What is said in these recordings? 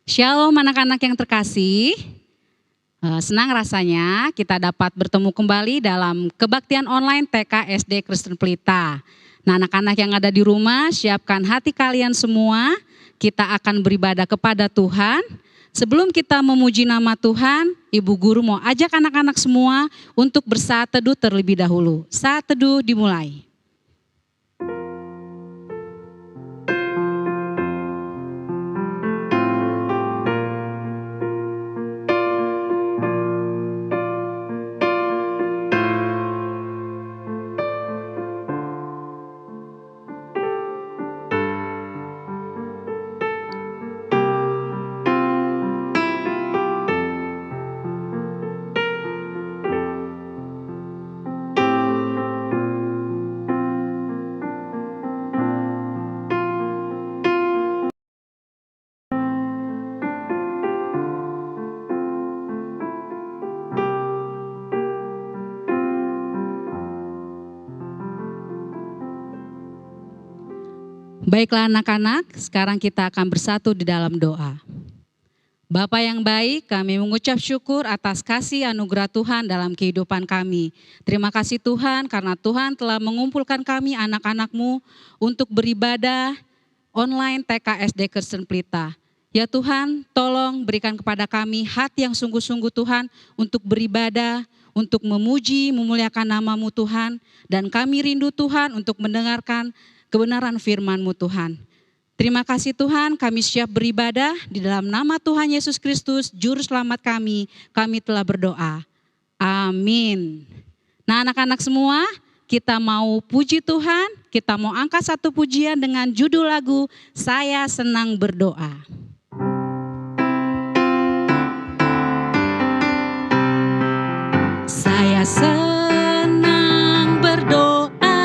Shalom anak-anak yang terkasih, senang rasanya kita dapat bertemu kembali dalam kebaktian online TK SD Kristen Pelita. Nah, anak-anak yang ada di rumah, siapkan hati kalian semua, kita akan beribadah kepada Tuhan. Sebelum kita memuji nama Tuhan, Ibu Guru mau ajak anak-anak semua untuk bersaat teduh terlebih dahulu. Saat teduh dimulai. Baiklah anak-anak, sekarang kita akan bersatu di dalam doa. Bapa yang baik, kami mengucap syukur atas kasih anugerah Tuhan dalam kehidupan kami. Terima kasih Tuhan karena Tuhan telah mengumpulkan kami anak-anak-Mu untuk beribadah online TK SD Kristen Pelita. Ya Tuhan, tolong berikan kepada kami hati yang sungguh-sungguh Tuhan untuk beribadah, untuk memuji, memuliakan nama-Mu Tuhan. Dan kami rindu Tuhan untuk mendengarkan kebenaran firman-Mu Tuhan. Terima kasih Tuhan, kami siap beribadah di dalam nama Tuhan Yesus Kristus, Juru Selamat kami telah berdoa. Amin. Nah anak-anak semua, kita mau puji Tuhan, kita mau angkat satu pujian dengan judul lagu, Saya Senang Berdoa. Saya senang berdoa,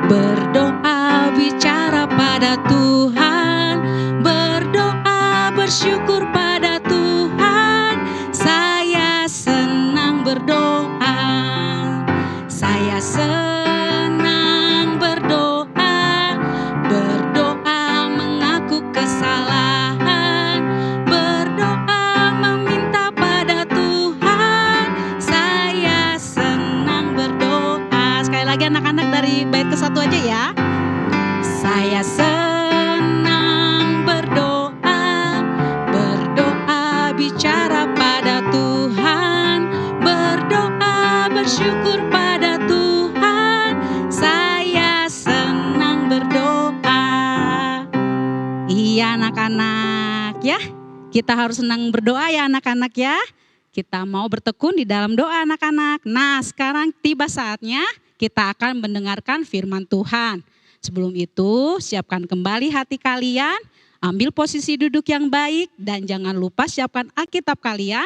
berdoa bicara pada Tuhan, berdoa bersyukur pada Tuhan. Saya senang berdoa, saya senang berdoa, berdoa mengaku kesalahan, berdoa meminta pada Tuhan. Saya senang berdoa. Sekali lagi anak-anak dari bait ke-1 aja ya. Saya senang berdoa, berdoa bicara pada Tuhan, berdoa bersyukur pada Tuhan. Saya senang berdoa. Iya anak-anak ya, kita harus senang berdoa ya anak-anak ya. Kita mau bertekun di dalam doa anak-anak. Nah sekarang tiba saatnya kita akan mendengarkan firman Tuhan. Sebelum itu siapkan kembali hati kalian, ambil posisi duduk yang baik dan jangan lupa siapkan Alkitab kalian.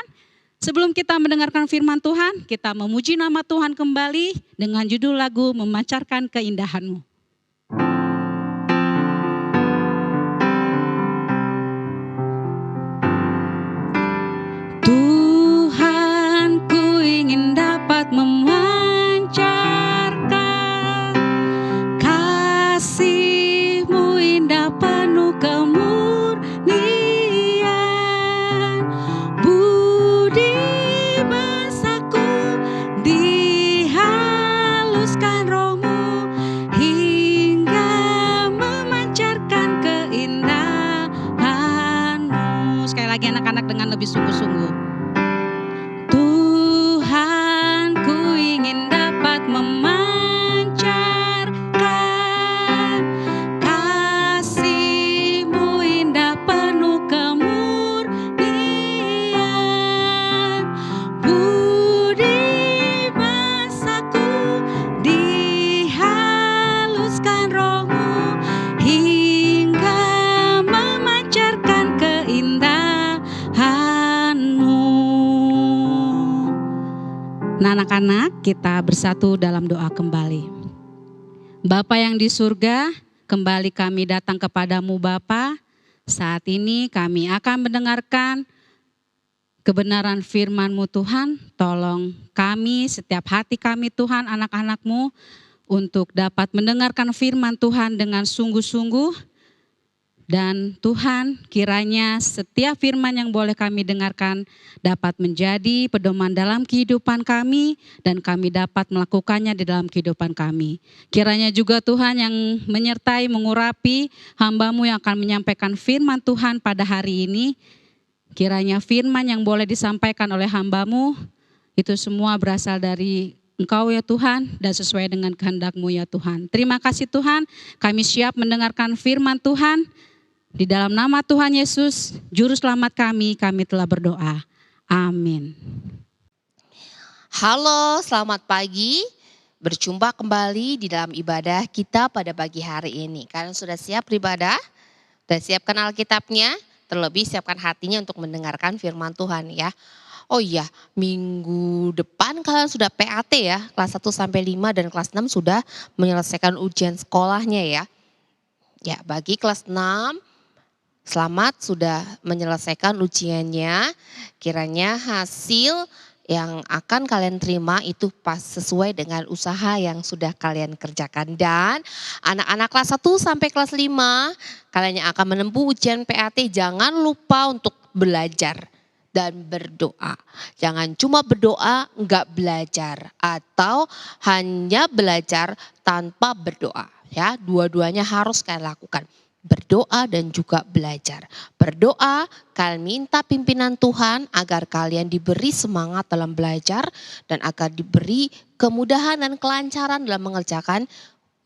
Sebelum kita mendengarkan firman Tuhan, kita memuji nama Tuhan kembali dengan judul lagu Memancarkan Keindahan-Mu. Tuhan, ku ingin dapat kasih-Mu indah penuh kemurnian, budi bahasaku dihaluskan Roh-Mu hingga memancarkan keindahan-Mu. Sekali lagi anak-anak dengan lebih sungguh-sungguh. Tuhan, ku ingin dapat kasih-Mu indah penuh kemurnian, budi bahasaku dihaluskan Roh-Mu hingga memancarkan keindahan-Mu. Nah anak-anak, kita bersatu dalam doa kembali. Bapa yang di surga, kembali kami datang kepadamu Bapa. Saat ini kami akan mendengarkan kebenaran firman-Mu Tuhan. Tolong kami, setiap hati kami Tuhan, anak-anak-Mu, untuk dapat mendengarkan firman Tuhan dengan sungguh-sungguh. Dan Tuhan, kiranya setiap firman yang boleh kami dengarkan dapat menjadi pedoman dalam kehidupan kami dan kami dapat melakukannya di dalam kehidupan kami. Kiranya juga Tuhan yang menyertai, mengurapi hamba-Mu yang akan menyampaikan firman Tuhan pada hari ini. Kiranya firman yang boleh disampaikan oleh hamba-Mu itu semua berasal dari Engkau ya Tuhan dan sesuai dengan kehendak-Mu ya Tuhan. Terima kasih Tuhan, kami siap mendengarkan firman Tuhan. Di dalam nama Tuhan Yesus, Juru Selamat kami telah berdoa. Amin. Halo, selamat pagi. Berjumpa kembali di dalam ibadah kita pada pagi hari ini. Kalian sudah siap beribadah? Sudah siapkan Alkitabnya? Terlebih siapkan hatinya untuk mendengarkan firman Tuhan ya. Oh iya, minggu depan kalian sudah PAT ya, kelas 1 sampai 5 dan kelas 6 sudah menyelesaikan ujian sekolahnya ya. Ya, bagi kelas 6 selamat sudah menyelesaikan ujiannya. Kiranya hasil yang akan kalian terima itu pas sesuai dengan usaha yang sudah kalian kerjakan. Dan anak-anak kelas 1 sampai kelas 5, kalian yang akan menempuh ujian PAT jangan lupa untuk belajar dan berdoa. Jangan cuma berdoa enggak belajar atau hanya belajar tanpa berdoa ya. Dua-duanya harus kalian lakukan. Berdoa dan juga belajar. Berdoa, kalian minta pimpinan Tuhan agar kalian diberi semangat dalam belajar dan agar diberi kemudahan dan kelancaran dalam mengerjakan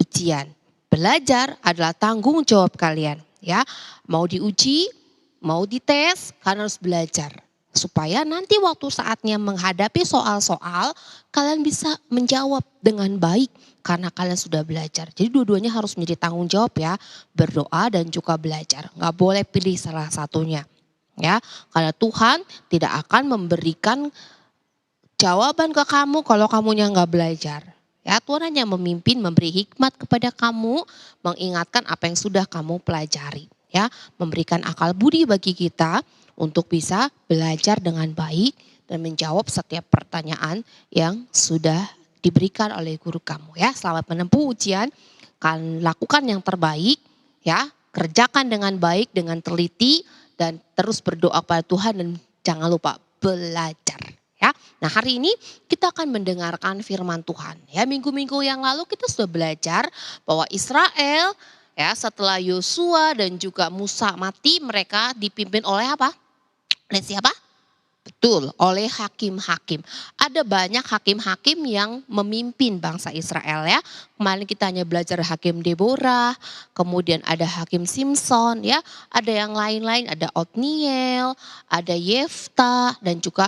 ujian. Belajar adalah tanggung jawab kalian ya. Mau diuji, mau dites, kalian harus belajar. Supaya nanti waktu saatnya menghadapi soal-soal, kalian bisa menjawab dengan baik. Karena kalian sudah belajar. Jadi dua-duanya harus menjadi tanggung jawab ya. Berdoa dan juga belajar. Gak boleh pilih salah satunya. Ya, karena Tuhan tidak akan memberikan jawaban ke kamu kalau kamunya gak belajar. Ya, Tuhan hanya memimpin, memberi hikmat kepada kamu. Mengingatkan apa yang sudah kamu pelajari. Ya, memberikan akal budi bagi kita untuk bisa belajar dengan baik. Dan menjawab setiap pertanyaan yang sudah diberikan oleh guru kamu ya. Selamat menempuh ujian, kalian lakukan yang terbaik ya. Kerjakan dengan baik, dengan teliti dan terus berdoa kepada Tuhan dan jangan lupa belajar ya. Nah, hari ini kita akan mendengarkan firman Tuhan ya. Minggu-minggu yang lalu kita sudah belajar bahwa Israel ya setelah Yosua dan juga Musa mati, mereka dipimpin oleh apa? Oleh siapa? Betul, oleh hakim-hakim. Ada banyak hakim-hakim yang memimpin bangsa Israel ya. Kemarin kita hanya belajar hakim Deborah, kemudian ada hakim Simson ya. Ada yang lain-lain, ada Otniel, ada Yefta dan juga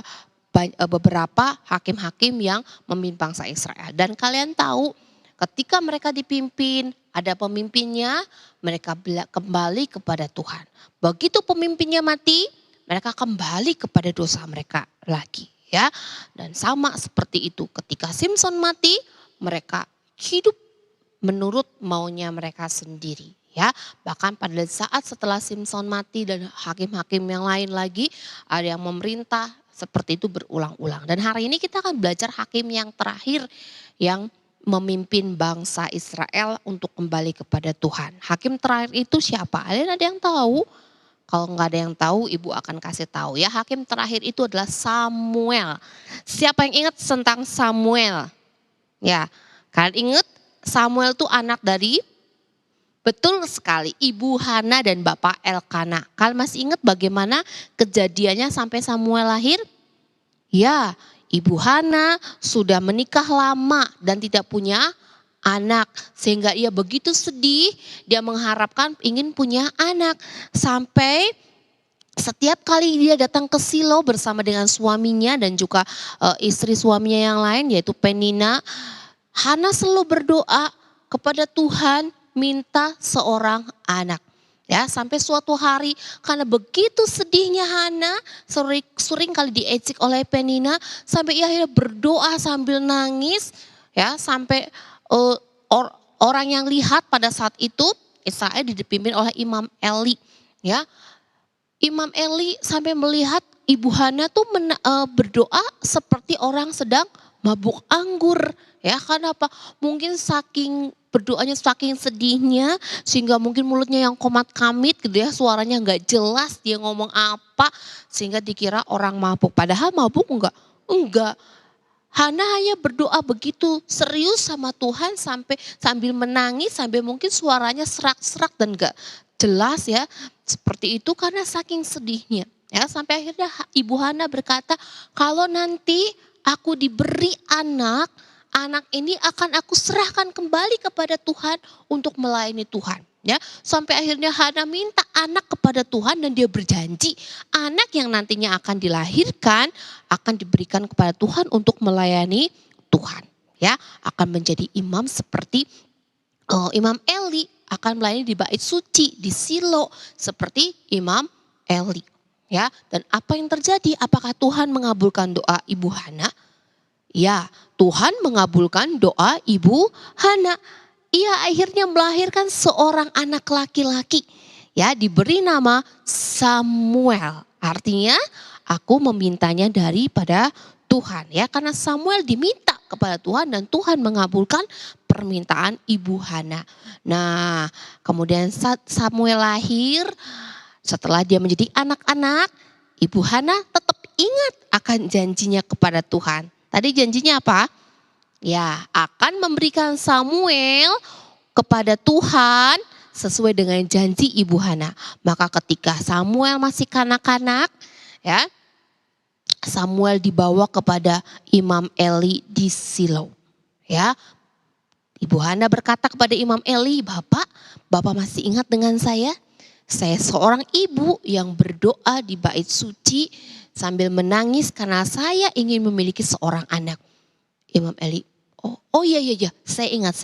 beberapa hakim-hakim yang memimpin bangsa Israel. Dan kalian tahu ketika mereka dipimpin, ada pemimpinnya, mereka kembali kepada Tuhan. Begitu pemimpinnya mati, mereka kembali kepada dosa mereka lagi ya. Dan sama seperti itu ketika Simson mati, mereka hidup menurut maunya mereka sendiri ya. Bahkan pada saat setelah Simson mati dan hakim-hakim yang lain lagi ada yang memerintah, seperti itu berulang-ulang. Dan hari ini kita akan belajar hakim yang terakhir yang memimpin bangsa Israel untuk kembali kepada Tuhan. Hakim terakhir itu siapa? Ada yang tahu? Kalau nggak ada yang tahu, ibu akan kasih tahu ya. Hakim terakhir itu adalah Samuel. Siapa yang ingat tentang Samuel? Ya, kalian ingat Samuel itu anak dari, betul sekali, Ibu Hana dan Bapak Elkana. Kalian masih ingat bagaimana kejadiannya sampai Samuel lahir? Ya, Ibu Hana sudah menikah lama dan tidak punya anak, sehingga ia begitu sedih, dia mengharapkan ingin punya anak. Sampai setiap kali dia datang ke Silo bersama dengan suaminya dan juga istri suaminya yang lain yaitu Penina, Hana selalu berdoa kepada Tuhan minta seorang anak. Ya, sampai suatu hari karena begitu sedihnya Hana, sering kali diejek oleh Penina, sampai ia akhirnya berdoa sambil nangis ya, sampai orang yang lihat pada saat itu Israel dipimpin oleh Imam Eli ya. Imam Eli sampai melihat Ibu Hana tuh berdoa seperti orang sedang mabuk anggur ya. Kenapa? Mungkin saking berdoanya saking sedihnya sehingga mungkin mulutnya yang komat kamit gitu ya, suaranya nggak jelas dia ngomong apa sehingga dikira orang mabuk. Padahal mabuk enggak? Enggak. Hana hanya berdoa begitu serius sama Tuhan sampai sambil menangis, sampai mungkin suaranya serak-serak dan gak jelas ya. Seperti itu karena saking sedihnya. Ya, sampai akhirnya Ibu Hana berkata, kalau nanti aku diberi anak, anak ini akan aku serahkan kembali kepada Tuhan untuk melayani Tuhan. Ya, sampai akhirnya Hana minta anak kepada Tuhan dan dia berjanji anak yang nantinya akan dilahirkan akan diberikan kepada Tuhan untuk melayani Tuhan. Ya, akan menjadi imam seperti Imam Eli, akan melayani di bait suci di Silo seperti Imam Eli. Ya, dan apa yang terjadi? Apakah Tuhan mengabulkan doa Ibu Hana? Ya, Tuhan mengabulkan doa Ibu Hana. Ia akhirnya melahirkan seorang anak laki-laki. Ya, diberi nama Samuel. Artinya aku memintanya daripada Tuhan. Ya, karena Samuel diminta kepada Tuhan dan Tuhan mengabulkan permintaan Ibu Hana. Nah, kemudian saat Samuel lahir, setelah dia menjadi anak-anak, Ibu Hana tetap ingat akan janjinya kepada Tuhan. Tadi janjinya apa? Ya, akan memberikan Samuel kepada Tuhan sesuai dengan janji Ibu Hana. Maka ketika Samuel masih kanak-kanak, ya, Samuel dibawa kepada Imam Eli di Silo. Ya, Ibu Hana berkata kepada Imam Eli, Bapak masih ingat dengan saya? Saya seorang ibu yang berdoa di bait suci sambil menangis karena saya ingin memiliki seorang anak. Imam Eli, oh iya, saya ingat.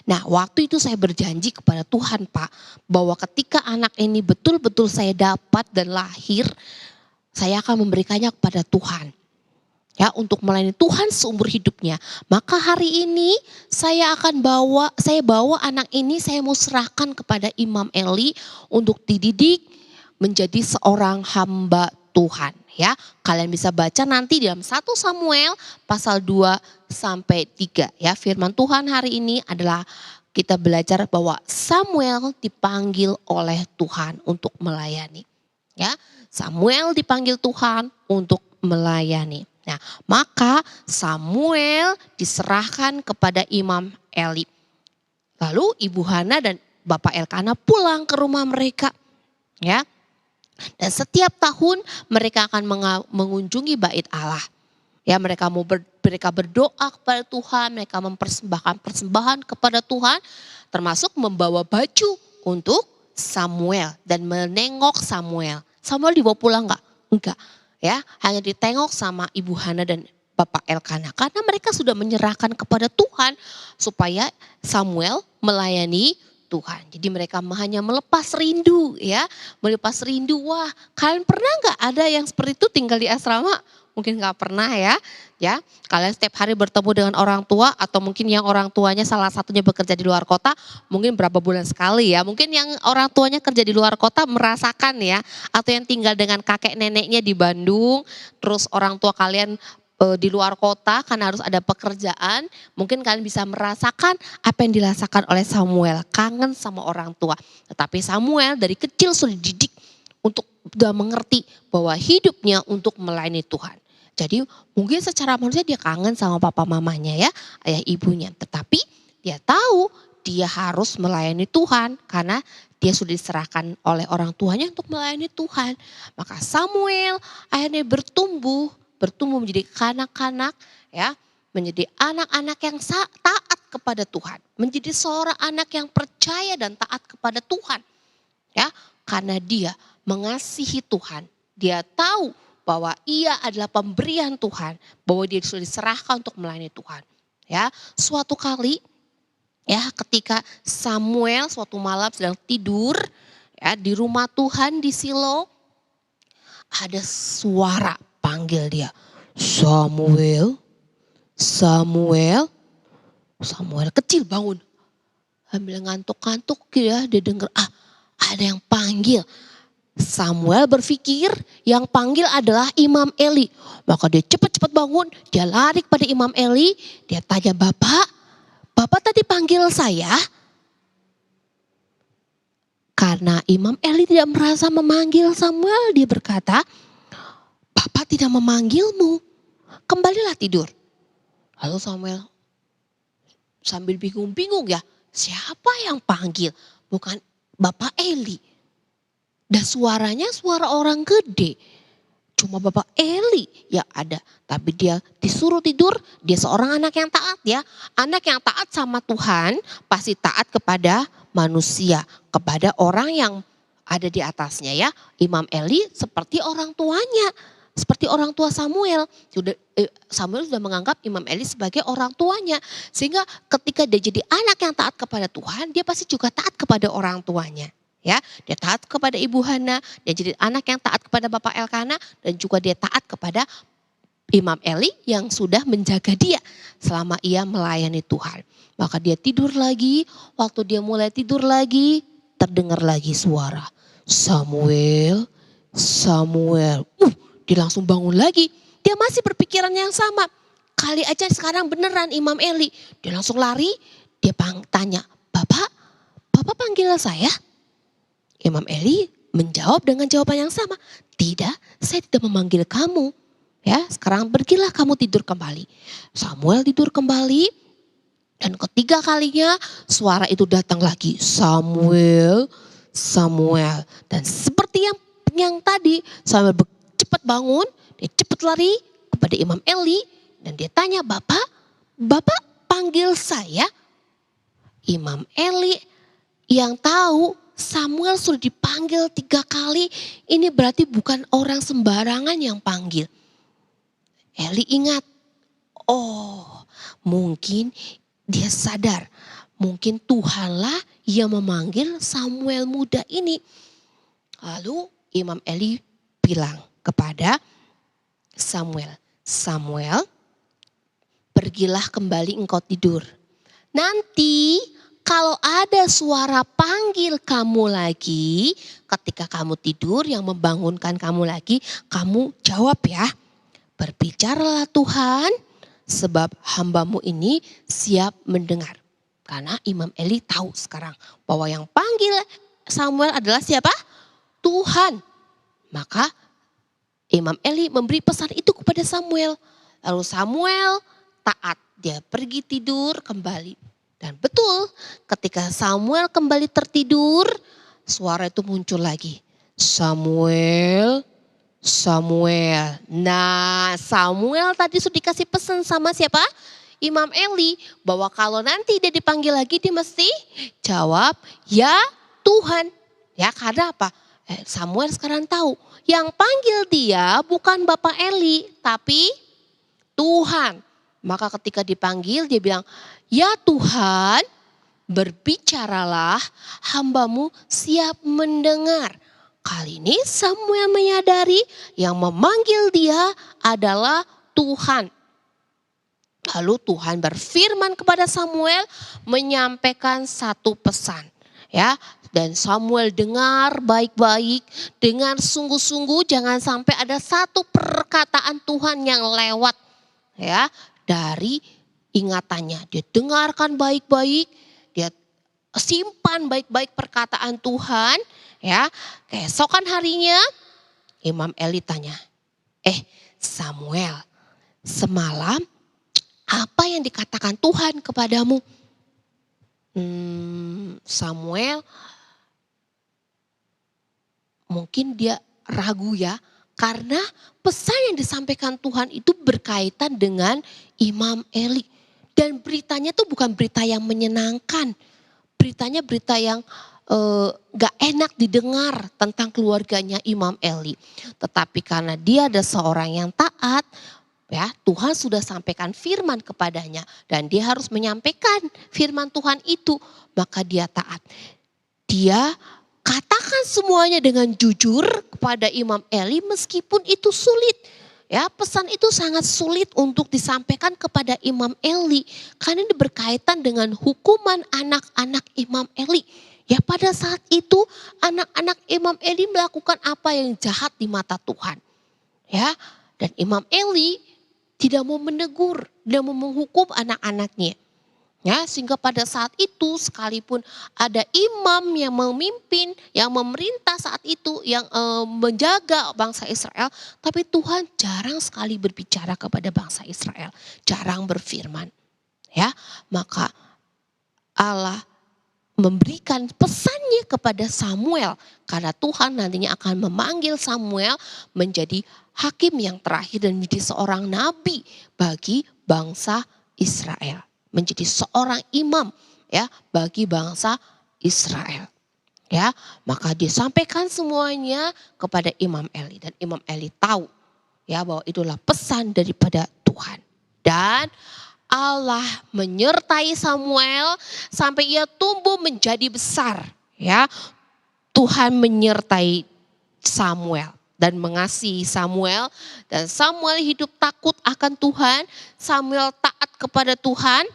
Nah, waktu itu saya berjanji kepada Tuhan, Pak, bahwa ketika anak ini betul-betul saya dapat dan lahir, saya akan memberikannya kepada Tuhan. Ya, untuk melayani Tuhan seumur hidupnya. Maka hari ini saya bawa anak ini, saya mau serahkan kepada Imam Eli untuk dididik menjadi seorang hamba Tuhan. Ya, kalian bisa baca nanti dalam 1 Samuel pasal 2 sampai 3. Ya, firman Tuhan hari ini adalah kita belajar bahwa Samuel dipanggil oleh Tuhan untuk melayani. Ya, Samuel dipanggil Tuhan untuk melayani. Nah, maka Samuel diserahkan kepada Imam Eli. Lalu Ibu Hana dan Bapak Elkana pulang ke rumah mereka. Ya. Dan setiap tahun mereka akan mengunjungi bait Allah. Ya, mereka berdoa kepada Tuhan, mereka mempersembahkan persembahan kepada Tuhan, termasuk membawa baju untuk Samuel dan menengok Samuel. Samuel dibawa pulang enggak? Ya, hanya ditengok sama Ibu Hana dan Bapak Elkana karena mereka sudah menyerahkan kepada Tuhan supaya Samuel melayani Tuhan. Jadi mereka hanya melepas rindu ya. Melepas rindu, wah kalian pernah gak ada yang seperti itu tinggal di asrama? Mungkin gak pernah ya. Ya, kalian setiap hari bertemu dengan orang tua atau mungkin yang orang tuanya salah satunya bekerja di luar kota, mungkin berapa bulan sekali ya. Mungkin yang orang tuanya kerja di luar kota merasakan ya. Atau yang tinggal dengan kakek neneknya di Bandung, terus orang tua kalian di luar kota karena harus ada pekerjaan, mungkin kalian bisa merasakan apa yang dirasakan oleh Samuel, kangen sama orang tua. Tetapi Samuel dari kecil sudah dididik untuk sudah mengerti bahwa hidupnya untuk melayani Tuhan. Jadi mungkin secara manusia dia kangen sama papa mamanya ya, ayah ibunya. Tetapi dia tahu dia harus melayani Tuhan karena dia sudah diserahkan oleh orang tuanya untuk melayani Tuhan. Maka Samuel akhirnya bertumbuh menjadi kanak-kanak ya, menjadi anak-anak yang taat kepada Tuhan, menjadi seorang anak yang percaya dan taat kepada Tuhan. Ya, karena dia mengasihi Tuhan, dia tahu bahwa ia adalah pemberian Tuhan, bahwa dia sudah diserahkan untuk melayani Tuhan. Ya, suatu kali ya ketika Samuel suatu malam sedang tidur ya di rumah Tuhan di Silo, ada suara panggil dia, Samuel. Samuel kecil bangun, ambil ngantuk-ngantuk ya, dia dengar ada yang panggil. Samuel berpikir yang panggil adalah Imam Eli. Maka dia cepat-cepat bangun, dia lari kepada Imam Eli, dia tanya, Bapak Bapak tadi panggil saya? Karena Imam Eli tidak merasa memanggil Samuel, dia berkata, Bapak tidak memanggilmu, kembalilah tidur. Lalu Samuel sambil bingung-bingung ya, siapa yang panggil? Bukan Bapak Eli. Dan suaranya suara orang gede. Cuma Bapak Eli yang ada. Tapi dia disuruh tidur, dia seorang anak yang taat ya. Anak yang taat sama Tuhan pasti taat kepada manusia. Kepada orang yang ada di atasnya ya. Imam Eli seperti orang tuanya. Seperti orang tua Samuel. Samuel sudah menganggap Imam Eli sebagai orang tuanya. Sehingga ketika dia jadi anak yang taat kepada Tuhan, dia pasti juga taat kepada orang tuanya. Ya, dia taat kepada Ibu Hana, dia jadi anak yang taat kepada Bapak Elkana, dan juga dia taat kepada Imam Eli yang sudah menjaga dia selama ia melayani Tuhan. Maka dia tidur lagi, waktu dia mulai tidur lagi, terdengar lagi suara, Samuel, Samuel. Dia langsung bangun lagi, dia masih berpikiran yang sama. Kali aja sekarang beneran Imam Eli. Dia langsung lari, dia tanya, Bapak panggil saya? Imam Eli menjawab dengan jawaban yang sama. Tidak, saya tidak memanggil kamu. Ya, sekarang pergilah kamu tidur kembali. Samuel tidur kembali. Dan ketiga kalinya suara itu datang lagi. Samuel, Samuel. Dan seperti yang tadi, Samuel cepat bangun. Dia cepat lari kepada Imam Eli. Dan dia tanya, Bapak panggil saya? Imam Eli yang tahu Samuel sudah dipanggil 3 kali, ini berarti bukan orang sembarangan yang panggil. Eli ingat, mungkin dia sadar, mungkin Tuhanlah yang memanggil Samuel muda ini. Lalu Imam Eli bilang kepada Samuel, Samuel, pergilah kembali engkau tidur. Nanti kalau ada suara panggil kamu lagi, ketika kamu tidur yang membangunkan kamu lagi, kamu jawab ya. Berbicaralah Tuhan, sebab hambamu ini siap mendengar. Karena Imam Eli tahu sekarang bahwa yang panggil Samuel adalah siapa? Tuhan. Maka Imam Eli memberi pesan itu kepada Samuel. Lalu Samuel taat, dia pergi tidur kembali. Dan betul, ketika Samuel kembali tertidur, suara itu muncul lagi. Samuel, Samuel. Nah, Samuel tadi sudah dikasih pesan sama siapa? Imam Eli. Bahwa kalau nanti dia dipanggil lagi, dia mesti jawab, ya Tuhan. Ya, karena apa? Samuel sekarang tahu, yang panggil dia bukan Bapak Eli, tapi Tuhan. Maka ketika dipanggil dia bilang, ya Tuhan, berbicaralah, hambamu siap mendengar. Kali ini Samuel menyadari yang memanggil dia adalah Tuhan. Lalu Tuhan berfirman kepada Samuel menyampaikan satu pesan. Ya, dan Samuel dengar baik-baik dengan sungguh-sungguh, jangan sampai ada satu perkataan Tuhan yang lewat ya dari ingatannya. Dia dengarkan baik-baik, dia simpan baik-baik perkataan Tuhan ya. Keesokan harinya Imam Eli tanya, Samuel, semalam apa yang dikatakan Tuhan kepadamu? Samuel mungkin dia ragu ya, karena pesan yang disampaikan Tuhan itu berkaitan dengan Imam Eli. Dan beritanya itu bukan berita yang menyenangkan. Beritanya berita yang gak enak didengar tentang keluarganya Imam Eli. Tetapi karena dia ada seorang yang taat, ya Tuhan sudah sampaikan firman kepadanya. Dan dia harus menyampaikan firman Tuhan itu, maka dia taat. Dia katakan semuanya dengan jujur kepada Imam Eli meskipun itu sulit. Ya, pesan itu sangat sulit untuk disampaikan kepada Imam Eli. Karena ini berkaitan dengan hukuman anak-anak Imam Eli. Ya, pada saat itu anak-anak Imam Eli melakukan apa yang jahat di mata Tuhan. Ya, dan Imam Eli tidak mau menegur, tidak mau menghukum anak-anaknya. Ya, sehingga pada saat itu sekalipun ada imam yang memimpin, yang memerintah saat itu, yang menjaga bangsa Israel, tapi Tuhan jarang sekali berbicara kepada bangsa Israel, jarang berfirman. Ya, maka Allah memberikan pesannya kepada Samuel, karena Tuhan nantinya akan memanggil Samuel menjadi hakim yang terakhir dan menjadi seorang nabi bagi bangsa Israel, menjadi seorang imam ya bagi bangsa Israel. Ya, maka disampaikan semuanya kepada Imam Eli, dan Imam Eli tahu ya bahwa itulah pesan daripada Tuhan. Dan Allah menyertai Samuel sampai ia tumbuh menjadi besar. Ya, Tuhan menyertai Samuel dan mengasihi Samuel, dan Samuel hidup takut akan Tuhan. Samuel taat kepada Tuhan,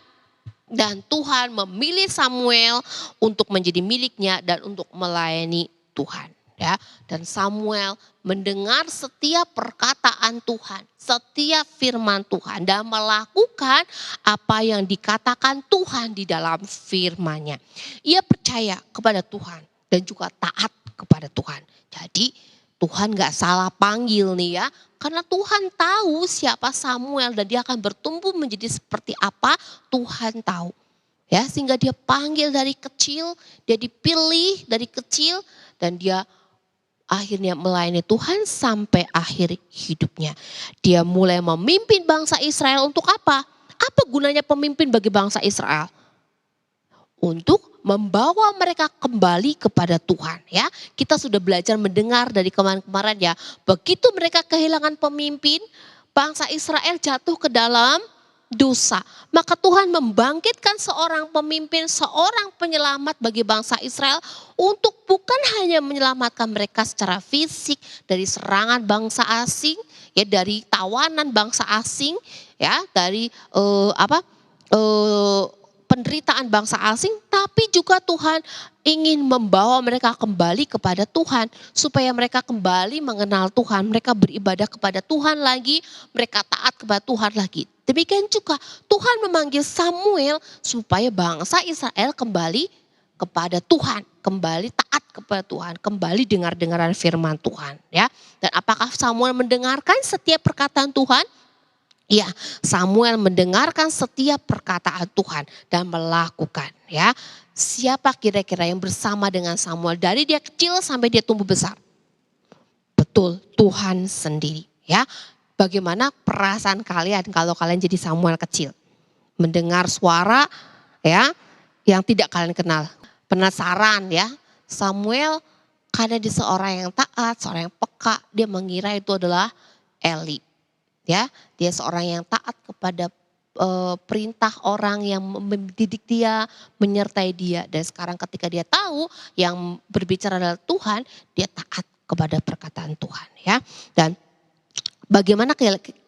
dan Tuhan memilih Samuel untuk menjadi miliknya dan untuk melayani Tuhan. Ya, dan Samuel mendengar setiap perkataan Tuhan, setiap firman Tuhan, dan melakukan apa yang dikatakan Tuhan di dalam firman-Nya. Ia percaya kepada Tuhan dan juga taat kepada Tuhan. Jadi Tuhan gak salah panggil nih ya, karena Tuhan tahu siapa Samuel dan dia akan bertumbuh menjadi seperti apa Tuhan tahu. Ya, sehingga dia panggil dari kecil, dia dipilih dari kecil, dan dia akhirnya melayani Tuhan sampai akhir hidupnya. Dia mulai memimpin bangsa Israel untuk apa? Apa gunanya pemimpin bagi bangsa Israel? Untuk membawa mereka kembali kepada Tuhan ya. Kita sudah belajar mendengar dari kemarin-kemarin ya. Begitu mereka kehilangan pemimpin, bangsa Israel jatuh ke dalam dosa. Maka Tuhan membangkitkan seorang pemimpin, seorang penyelamat bagi bangsa Israel untuk bukan hanya menyelamatkan mereka secara fisik dari serangan bangsa asing, ya dari tawanan bangsa asing, ya dari penderitaan bangsa asing, tapi juga Tuhan ingin membawa mereka kembali kepada Tuhan, supaya mereka kembali mengenal Tuhan, mereka beribadah kepada Tuhan lagi, mereka taat kepada Tuhan lagi. Demikian juga Tuhan memanggil Samuel supaya bangsa Israel kembali kepada Tuhan, kembali taat kepada Tuhan, kembali dengar-dengaran firman Tuhan ya. Dan apakah Samuel mendengarkan setiap perkataan Tuhan? Ya, Samuel mendengarkan setiap perkataan Tuhan dan melakukan ya. Siapa kira-kira yang bersama dengan Samuel dari dia kecil sampai dia tumbuh besar? Betul, Tuhan sendiri ya. Bagaimana perasaan kalian kalau kalian jadi Samuel kecil? Mendengar suara ya yang tidak kalian kenal. Penasaran ya, Samuel karena dia seorang yang taat, seorang yang peka, dia mengira itu adalah Eli. Ya, dia seorang yang taat kepada perintah orang yang mendidik dia, menyertai dia. Dan sekarang ketika dia tahu yang berbicara adalah Tuhan, dia taat kepada perkataan Tuhan ya. Dan bagaimana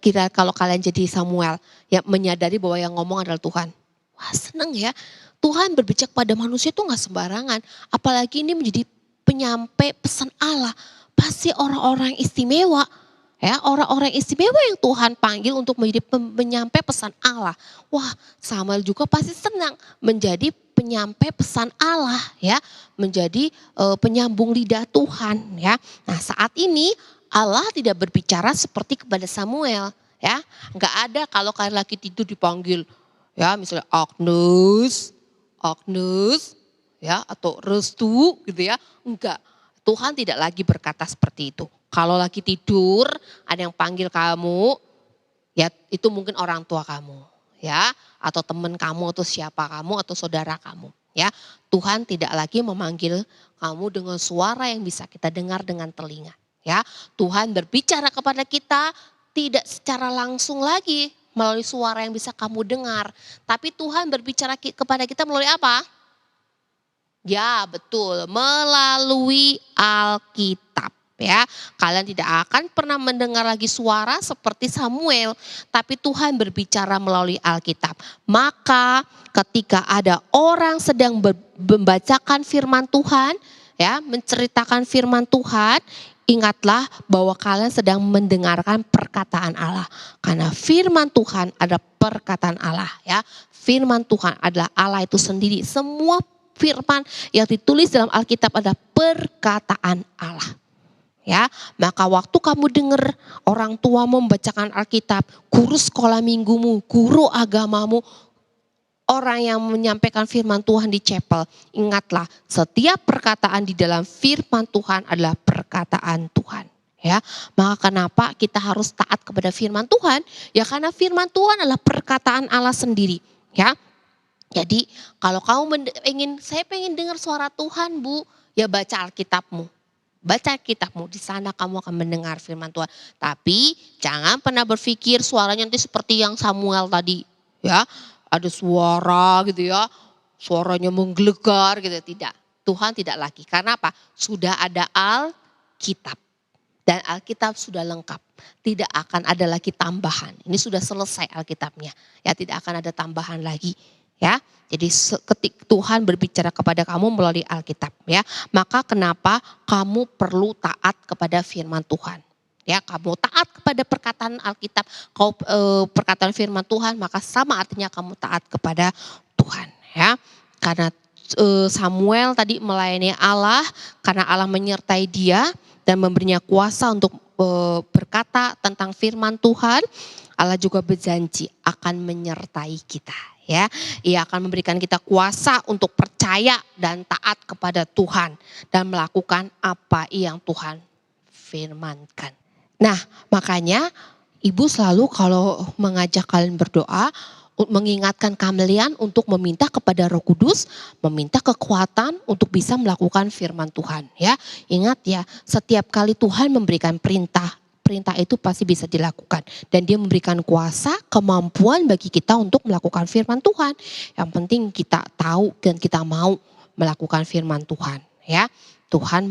kira kalau kalian jadi Samuel yang menyadari bahwa yang ngomong adalah Tuhan? Wah, seneng ya. Tuhan berbicara pada manusia itu gak sembarangan. Apalagi ini menjadi penyampai pesan Allah. Pasti orang-orang istimewa. Ya, orang-orang istimewa yang Tuhan panggil untuk menjadi penyampai pesan Allah. Wah, Samuel juga pasti senang menjadi penyampai pesan Allah ya, menjadi penyambung lidah Tuhan ya. Nah, saat ini Allah tidak berbicara seperti kepada Samuel ya. Enggak ada kalau kalian lagi tidur dipanggil ya, misalnya Agnes ya, atau Restu gitu ya. Enggak. Tuhan tidak lagi berkata seperti itu. Kalau lagi tidur ada yang panggil kamu, ya itu mungkin orang tua kamu ya, atau teman kamu, atau siapa kamu, atau saudara kamu ya. Tuhan tidak lagi memanggil kamu dengan suara yang bisa kita dengar dengan telinga ya. Tuhan berbicara kepada kita tidak secara langsung lagi melalui suara yang bisa kamu dengar, tapi Tuhan berbicara kepada kita melalui apa? Ya betul, melalui Alkitab ya. Kalian tidak akan pernah mendengar lagi suara seperti Samuel, tapi Tuhan berbicara melalui Alkitab. Maka ketika ada orang sedang membacakan firman Tuhan ya, menceritakan firman Tuhan, ingatlah bahwa kalian sedang mendengarkan perkataan Allah. Karena firman Tuhan adalah perkataan Allah ya. Firman Tuhan adalah Allah itu sendiri. Semua firman yang ditulis dalam Alkitab adalah perkataan Allah. Ya, maka waktu kamu dengar orang tuamu membacakan Alkitab, guru sekolah minggumu, guru agamamu, orang yang menyampaikan firman Tuhan di chapel, ingatlah setiap perkataan di dalam firman Tuhan adalah perkataan Tuhan. Ya, maka kenapa kita harus taat kepada firman Tuhan? Ya karena firman Tuhan adalah perkataan Allah sendiri. Ya, jadi kalau kamu saya pengen dengar suara Tuhan, Bu, ya baca Alkitabmu. Baca kitabmu, di sana kamu akan mendengar firman Tuhan. Tapi jangan pernah berpikir suaranya nanti seperti yang Samuel tadi. Ya, ada suara gitu ya, suaranya menggelegar gitu. Tidak, Tuhan tidak lagi. Karena apa? Sudah ada Alkitab. Dan Alkitab sudah lengkap. Tidak akan ada lagi tambahan. Ini sudah selesai Alkitabnya. Ya, tidak akan ada tambahan lagi. Ya, jadi ketika Tuhan berbicara kepada kamu melalui Alkitab ya, maka kenapa kamu perlu taat kepada firman Tuhan? Ya, kamu taat kepada perkataan Alkitab, perkataan firman Tuhan, maka sama artinya kamu taat kepada Tuhan ya. Karena Samuel tadi melayani Allah, karena Allah menyertai dia dan memberinya kuasa untuk berkata tentang firman Tuhan, Allah juga berjanji akan menyertai kita. Ya, Ia akan memberikan kita kuasa untuk percaya dan taat kepada Tuhan dan melakukan apa yang Tuhan firmankan. Nah, makanya Ibu selalu kalau mengajak kalian berdoa, mengingatkan kalian untuk meminta kepada Roh Kudus, meminta kekuatan untuk bisa melakukan firman Tuhan. Ya, ingat ya, setiap kali Tuhan memberikan perintah itu pasti bisa dilakukan. Dan dia memberikan kuasa, kemampuan bagi kita untuk melakukan firman Tuhan. Yang penting kita tahu dan kita mau melakukan firman Tuhan. Ya, Tuhan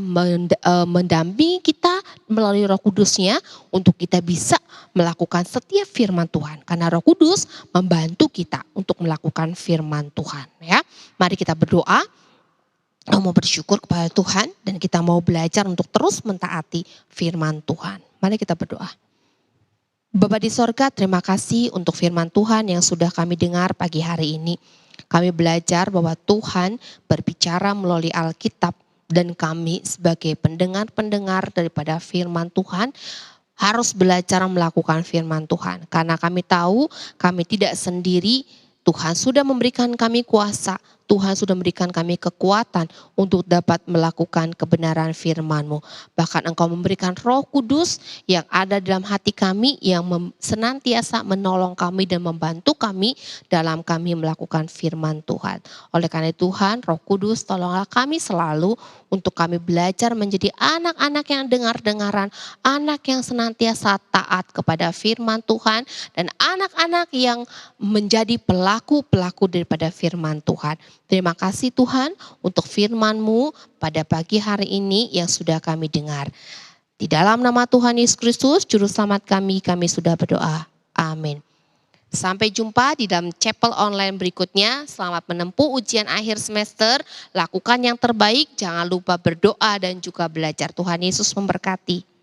mendampingi kita melalui Roh Kudus-Nya untuk kita bisa melakukan setiap firman Tuhan. Karena Roh Kudus membantu kita untuk melakukan firman Tuhan. Ya, mari kita berdoa. Kita mau bersyukur kepada Tuhan dan kita mau belajar untuk terus mentaati firman Tuhan. Mari kita berdoa. Bapa di sorga, terima kasih untuk firman Tuhan yang sudah kami dengar pagi hari ini. Kami belajar bahwa Tuhan berbicara melalui Alkitab dan kami sebagai pendengar-pendengar daripada firman Tuhan harus belajar melakukan firman Tuhan. Karena kami tahu kami tidak sendiri, Tuhan sudah memberikan kami kuasa. Tuhan sudah memberikan kami kekuatan untuk dapat melakukan kebenaran firman-Mu. Bahkan Engkau memberikan Roh Kudus yang ada dalam hati kami yang senantiasa menolong kami dan membantu kami dalam kami melakukan firman Tuhan. Oleh karena itu Tuhan, Roh Kudus tolonglah kami selalu untuk kami belajar menjadi anak-anak yang dengar-dengaran, anak yang senantiasa taat kepada firman Tuhan, dan anak-anak yang menjadi pelaku-pelaku daripada firman Tuhan. Terima kasih Tuhan untuk firman-Mu pada pagi hari ini yang sudah kami dengar. Di dalam nama Tuhan Yesus Kristus, Juru Selamat kami sudah berdoa. Amin. Sampai jumpa di dalam chapel online berikutnya. Selamat menempuh ujian akhir semester. Lakukan yang terbaik, jangan lupa berdoa dan juga belajar. Tuhan Yesus memberkati.